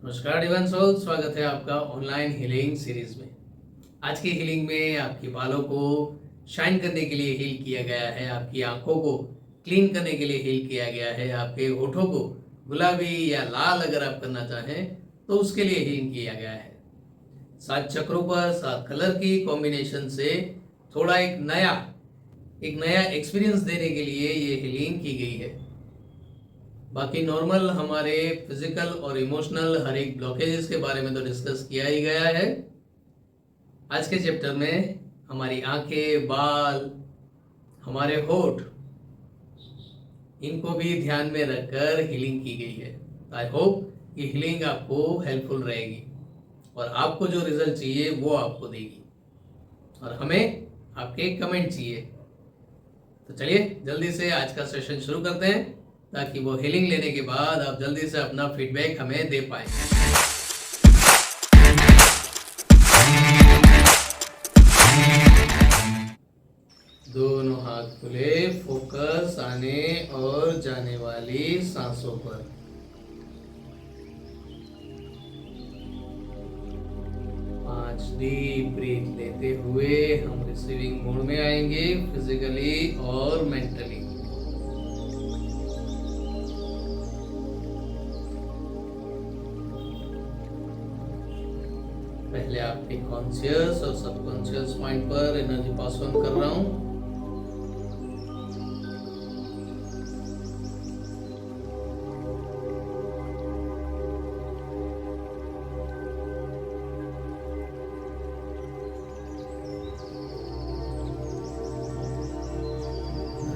नमस्कार divine soul, स्वागत है आपका ऑनलाइन हीलिंग सीरीज में। आज की हीलिंग में आपके बालों को शाइन करने के लिए हील किया गया है, आपकी आंखों को क्लीन करने के लिए हील किया गया है, आपके होठों को गुलाबी या लाल अगर आप करना चाहें तो उसके लिए हील किया गया है। 7 चक्रों पर 7 कलर की कॉम्बिनेशन से थोड़ा एक नया एक्सपीरियंस देने के लिए ये हीलिंग की गई है। बाकी नॉर्मल हमारे फिजिकल और इमोशनल हर एक ब्लॉकेजेस के बारे में तो डिस्कस किया ही गया है। आज के चैप्टर में हमारी आंखें, बाल, हमारे होठ, इनको भी ध्यान में रखकर हीलिंग की गई है। आई होप ये हीलिंग आपको हेल्पफुल रहेगी और आपको जो रिजल्ट चाहिए वो आपको देगी और हमें आपके कमेंट चाहिए। तो चलिए जल्दी से आज का सेशन शुरू करते हैं ताकि वो हीलिंग लेने के बाद आप जल्दी से अपना फीडबैक हमें दे पाए। दोनों हाथ खुले, फोकस आने और जाने वाली सांसों पर। पांच डीप ब्रीथ लेते हुए हम रिसीविंग मोड में आएंगे, फिजिकली और मेंटली। पहले आपके कॉन्शियस और सबकॉन्शियस माइंड पर एनर्जी पास ऑन कर रहा हूं।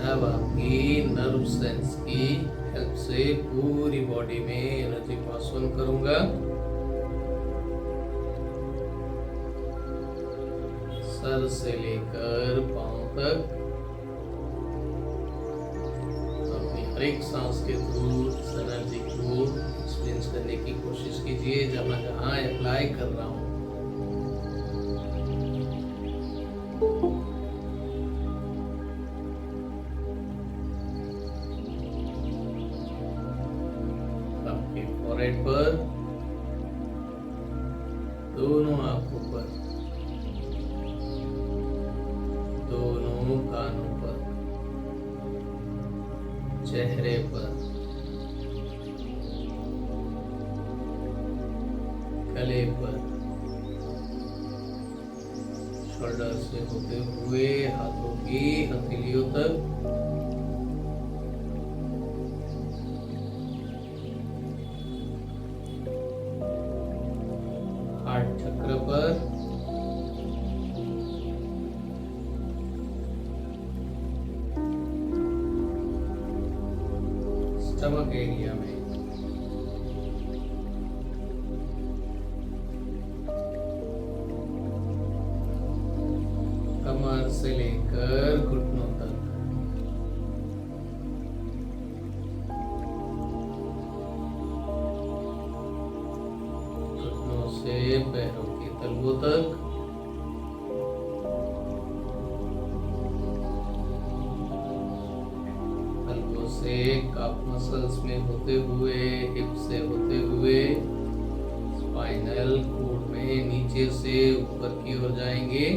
अब आपकी नर्व सेंस की हेल्प से पूरी बॉडी में एनर्जी पास ऑन करूंगा। सर से लेकर पांव तक अपनी हर एक सांस के थ्रू इस एनर्जी को एक्सपीरियंस करने की कोशिश कीजिए जहां जहां अप्लाई कर रहा हूं। आपके फॉरहेड पर, दोनों आंखों पर, दोनों कानों पर, चेहरे पर, गले पर, शोल्डर से होते हुए हाथों की हथेलियों तक, हार्ट चक्र पर, स्टमक एरिया में, कमर से लेकर घुटनों तक, घुटनों से पैरों के तलवों तक, से काफ मसल्स में होते हुए, हिप से होते हुए, स्पाइनल कोड में नीचे से ऊपर की ओर जाएंगे,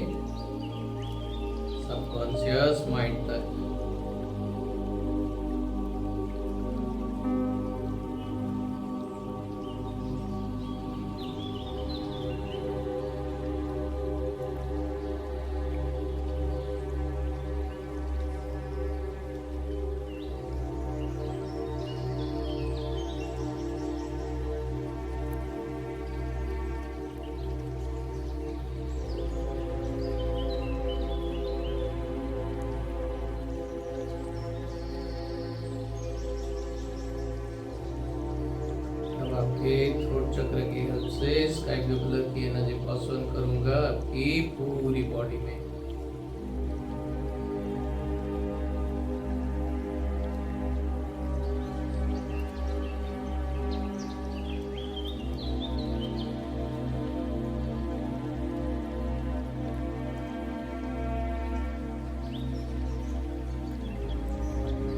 सबकॉन्शियस माइंड तक। आपके थ्रोट चक्र की हेल्प से स्काई ब्लू कलर की एनर्जी पास ऑन करूंगा आपकी पूरी बॉडी में।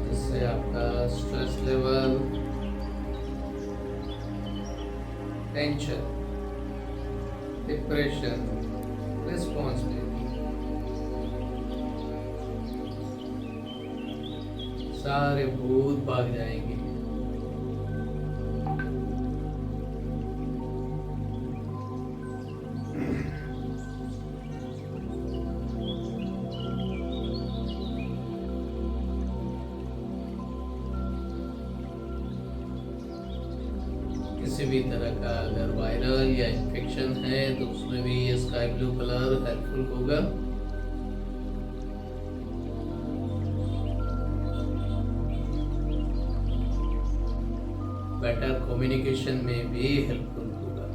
जिससे आपका stress level, tension, depression, responsibility, सारे भूत भाग जाएंगे। किसी भी तरह का अगर वायरल या इन्फेक्शन है तो उसमें भी ये स्काई ब्लू कलर हेल्पफुल होगा। बेटर कम्युनिकेशन में भी हेल्पफुल होगा,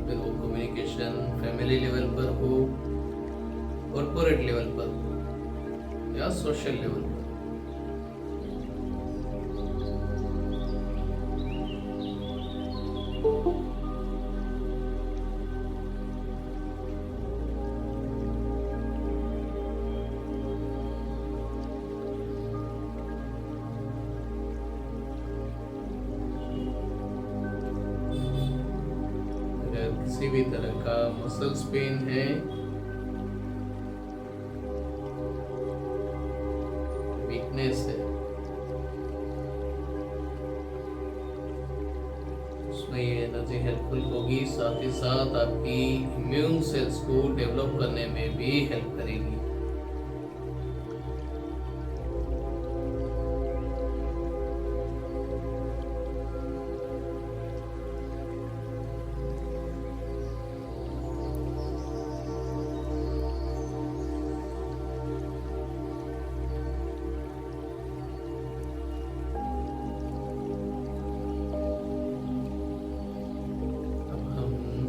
फिर वो कम्युनिकेशन फैमिली लेवल पर हो, कॉर्पोरेट लेवल पर हो या सोशल लेवल पर। किसी भी तरह का मसल्स पेन है, वीकनेस है, उसमें ये एनर्जी हेल्पफुल होगी। साथ ही साथ आपकी इम्यून सेल्स को डेवलप करने में भी हेल्प करेगी।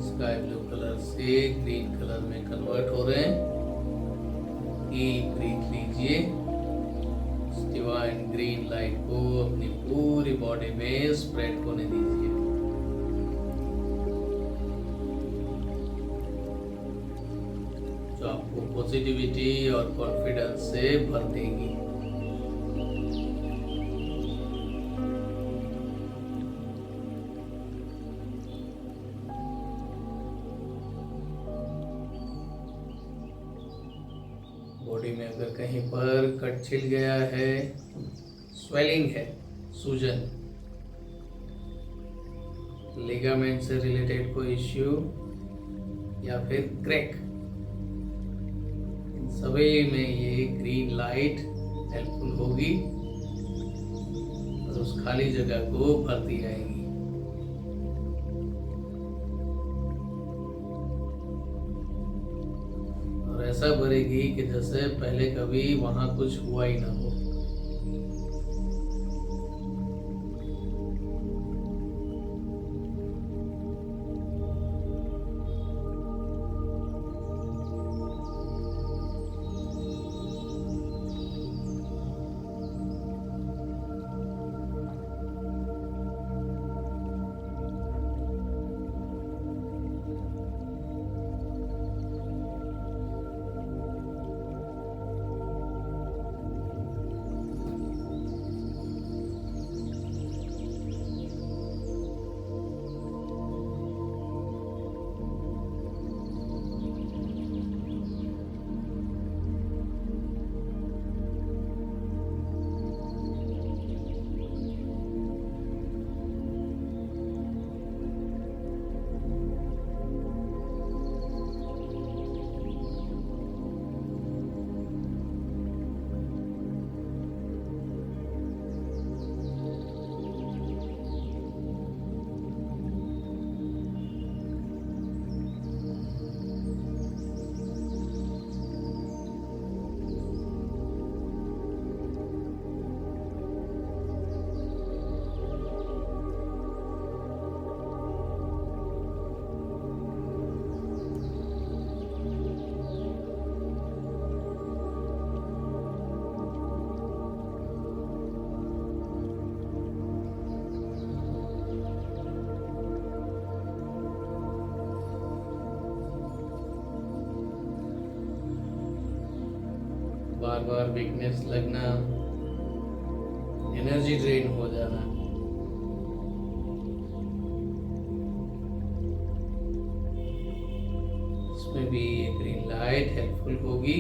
स्काई ब्लू कलर से ग्रीन कलर में कन्वर्ट हो रहे हैं। डीप ब्रीथ लीजिए, डिवाइन ग्रीन लाइट को अपनी पूरी बॉडी में स्प्रेड होने दीजिए। जो आपको पॉजिटिविटी और कॉन्फिडेंस से भर देगी। बॉडी में अगर कहीं पर कट छिल गया है, स्वेलिंग है, सूजन, लिगामेंट से रिलेटेड कोई इश्यू या फिर क्रैक, इन सभी में ये ग्रीन लाइट हेल्पफुल होगी और उस खाली जगह को भरती रहेगी। ऐसा भरेगी कि जैसे पहले कभी वहां कुछ हुआ ही ना हो। बार बार वीकनेस लगना, एनर्जी ड्रेन हो जाना, उसमें भी ये ग्रीन लाइट हेल्पफुल होगी।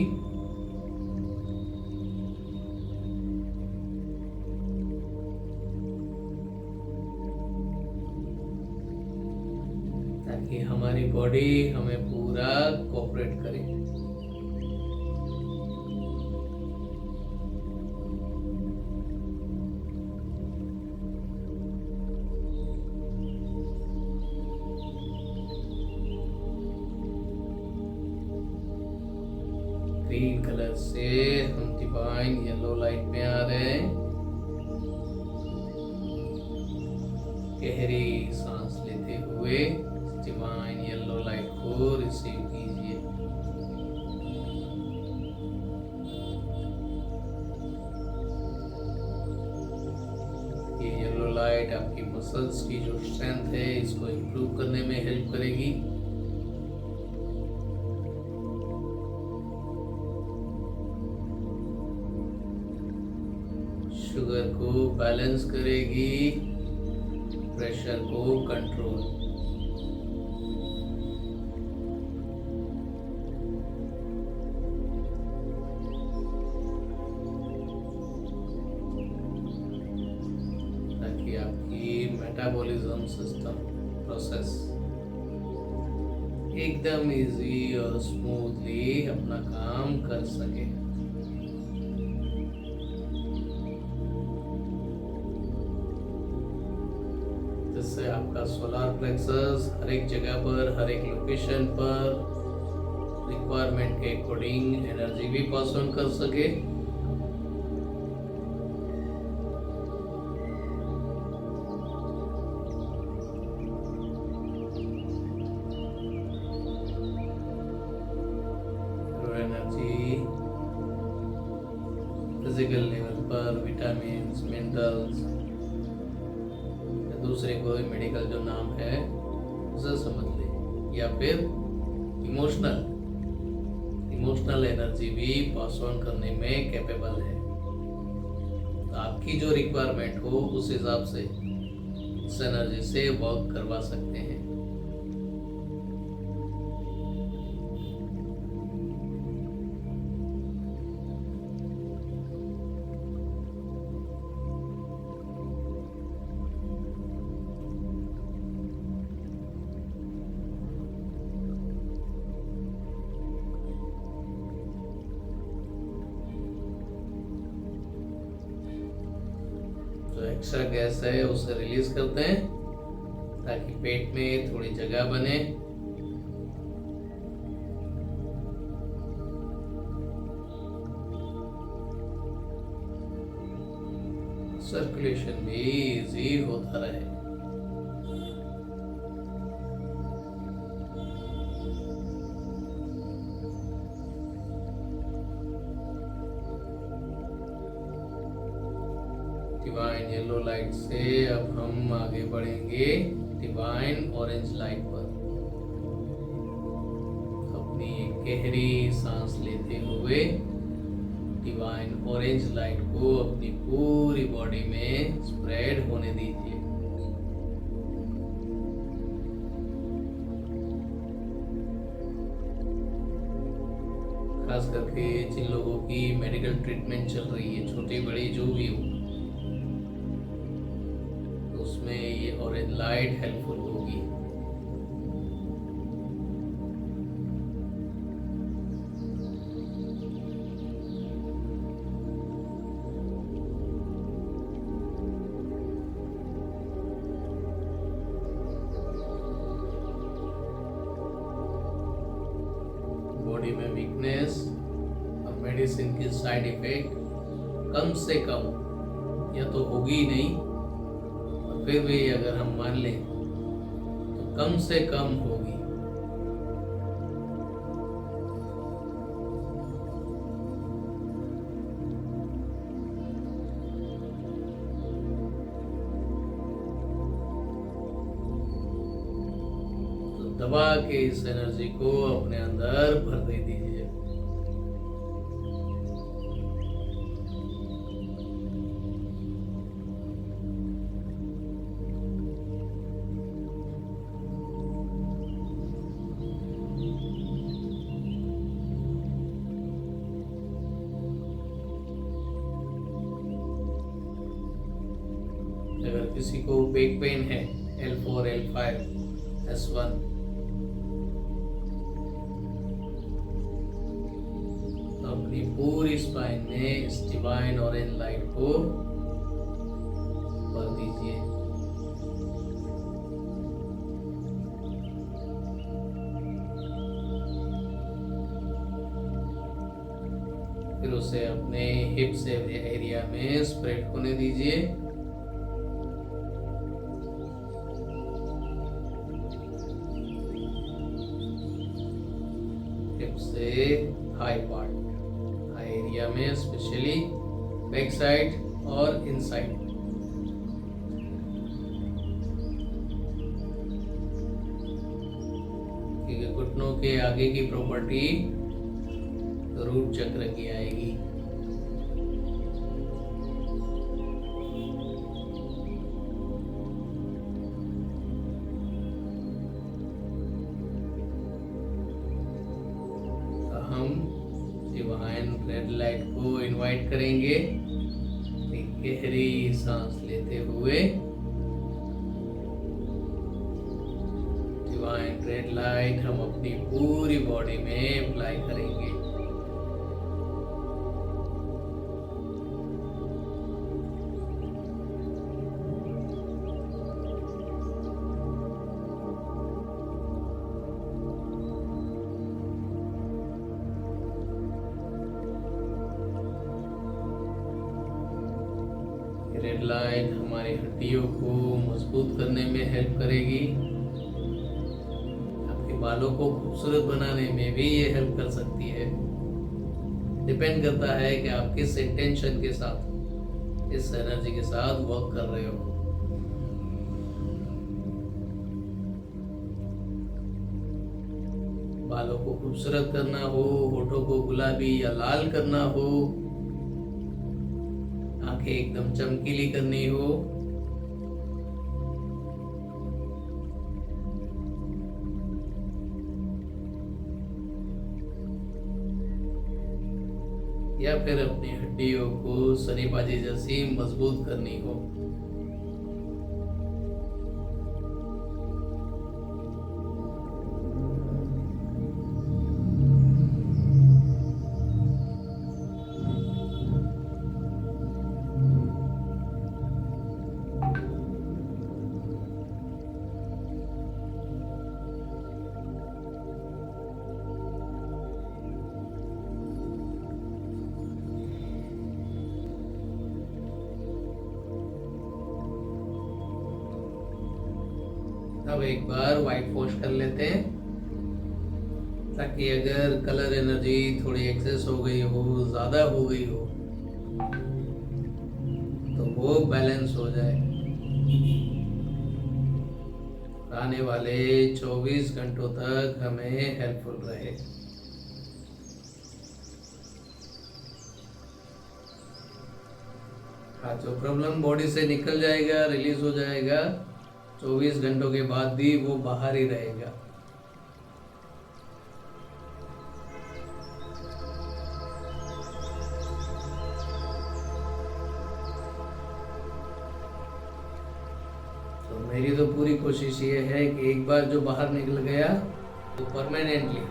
ताकि हमारी बॉडी हमें पूरा कोऑपरेट करे। ग्रीन कलर से हम डिवाइन येलो लाइट में आ रहे हैं। गहरी सांस लेते हुए डिवाइन येलो लाइट को रिसीव कीजिए। ये येलो लाइट आपकी मसल्स की जो स्ट्रेंथ है इसको इम्प्रूव करने में हेल्प करेगी। शुगर को बैलेंस करेगी, प्रेशर को कंट्रोल। ताकि आपकी मेटाबॉलिज्म सिस्टम प्रोसेस एकदम इजी और स्मूथली अपना काम कर सके। जिससे आपका सोलर प्लेक्सस हर एक जगह पर, हर एक लोकेशन पर रिक्वायरमेंट के अकॉर्डिंग एनर्जी भी पास ऑन कर सके। एनर्जी फिजिकल लेवल पर विटामिन, मिनरल्स, दूसरे कोई मेडिकल जो नाम है उसे समझ ले, या फिर इमोशनल एनर्जी भी पास ऑन करने में कैपेबल है। तो आपकी जो रिक्वायरमेंट हो उस हिसाब से इस एनर्जी से वर्क करवा सकते हैं। जो एक्स्ट्रा गैस है उसे रिलीज करते हैं ताकि पेट में थोड़ी जगह बने। सर्कुलेशन भी इजी होता रहे। डिवाइन येलो लाइट से अब हम आगे बढ़ेंगे डिवाइन ऑरेंज लाइट पर। अपनी गहरी सांस लेते हुए डिवाइन ऑरेंज लाइट को अपनी पूरी बॉडी में स्प्रेड होने दीजिए। खास करके जिन लोगों की मेडिकल ट्रीटमेंट चल रही है, छोटी बड़ी जो भी हो, उसमें ये ऑरेंज लाइट हेल्पफुल होगी। बॉडी में वीकनेस और मेडिसिन की साइड इफेक्ट कम से कम या तो होगी ही नहीं, और फिर भी अगर हम मान लें तो कम से कम होगी। तो दबा के इस एनर्जी को अपने अंदर भर दे दीजिए। किसी को बैक पेन है, L4, L5, S1, तो अपनी पूरी स्पाइन में इस डिवाइन ऑरेंज लाइट को भर दीजिए। फिर उसे अपने हिप्स एरिया में स्प्रेड होने दीजिए। हिप्स से हाई पार्ट, हाई एरिया में, स्पेशली बैक साइड और इनसाइड। क्योंकि घुटनों के आगे की प्रॉपर्टी रूट चक्र की आएगी। तो हम डिवाइन रेड लाइट को इनवाइट करेंगे। एक गहरी सांस लेते हुए डिवाइन रेड लाइट हम अपनी पूरी बॉडी में अप्लाई करेंगे। रेड लाइट हमारी हड्डियों को मजबूत करने में हेल्प करेगी। आपके बालों को खूबसूरत बनाने में भी ये हेल्प कर सकती है। डिपेंड करता है कि आप किस इंटेंशन के साथ, इस एनर्जी के साथ वर्क कर रहे हो। बालों को खूबसूरत करना हो, होठों को गुलाबी या लाल करना हो, आंखें एकदम चमकीली करनी हो, या फिर अपनी हड्डियों को सरीबाजी जैसी मजबूत करनी हो, अब एक बार व्हाइट वॉश कर लेते हैं, ताकि अगर कलर एनर्जी थोड़ी एक्सेस हो गई हो, ज़्यादा हो गई हो, तो वो बैलेंस हो जाए। आने वाले 24 घंटों तक हमें हेल्पफुल रहे। हाँ, जो प्रॉब्लम बॉडी से निकल जाएगा, रिलीज हो जाएगा, 24 घंटों के बाद भी वो बाहर ही रहेगा। तो मेरी तो पूरी कोशिश ये है कि एक बार जो बाहर निकल गया तो परमानेंटली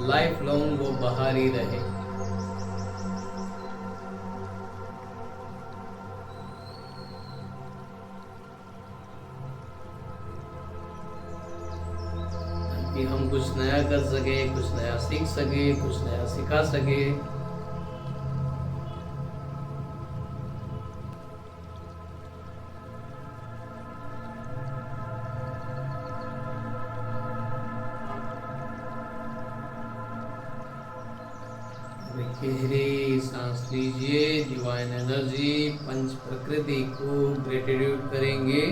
लाइफ लॉन्ग वो बाहर ही रहे। कि हम कुछ नया कर सके, कुछ नया सीख सके, कुछ नया सिखा सके। गहरी सांस लीजिए, डिवाइन एनर्जी, पंच प्रकृति को ग्रेटिट्यूड करेंगे।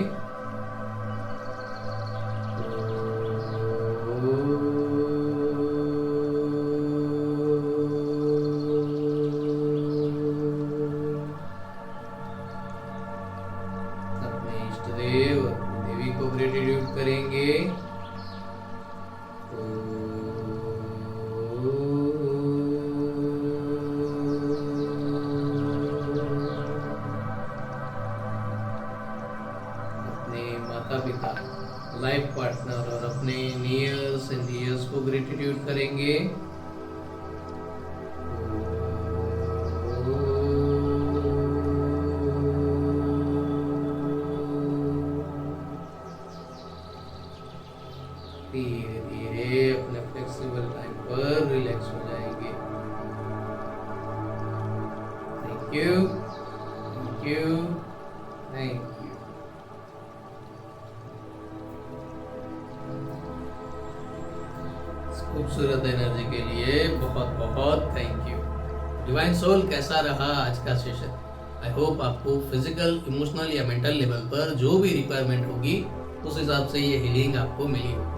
अपने इष्ट देव, देवी को ग्रेटिट्यूड करेंगे। पार्टनर और अपने नियर्स एंड डियर्स को ग्रेटिट्यूड करेंगे। धीरे धीरे अपने फ्लेक्सिबल टाइम पर रिलैक्स हो जाएंगे। Thank you, thank you, thank you. खूबसूरत एनर्जी के लिए बहुत बहुत थैंक यू। डिवाइन सोल, कैसा रहा आज का सेशन? आई होप आपको फिजिकल, इमोशनल या मेंटल लेवल पर जो भी रिक्वायरमेंट होगी उस हिसाब से ये हीलिंग आपको मिली हो।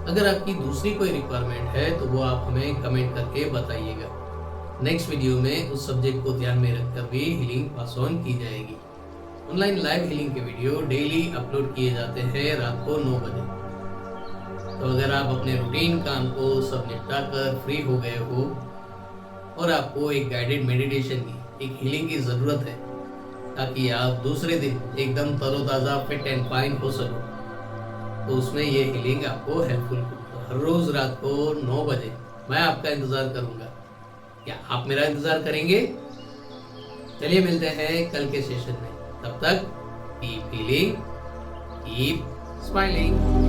अगर आपकी दूसरी कोई रिक्वायरमेंट है तो वो आप हमें कमेंट करके बताइएगा। नेक्स्ट वीडियो में उस सब्जेक्ट को ध्यान में रखकर भी हीलिंग पास ऑन की जाएगी। ऑनलाइन लाइव हीलिंग के वीडियो डेली अपलोड किए जाते हैं रात को 9 बजे। तो अगर आप अपने रूटीन काम को सब निपटा कर फ्री हो गए हो और आपको एक गाइडेड मेडिटेशन की, एक हीलिंग की ज़रूरत है ताकि आप दूसरे दिन एकदम तरोताज़ा, फिट एंड फाइन हो सको, तो उसमें ये हीलिंग आपको हेल्पफुल होगी। हर रोज़ रात को 9 बजे मैं आपका इंतज़ार करूँगा। क्या आप मेरा इंतज़ार करेंगे? चलिए मिलते हैं कल के सेशन में। तब तक कीप हीलिंग, कीप स्माइलिंग।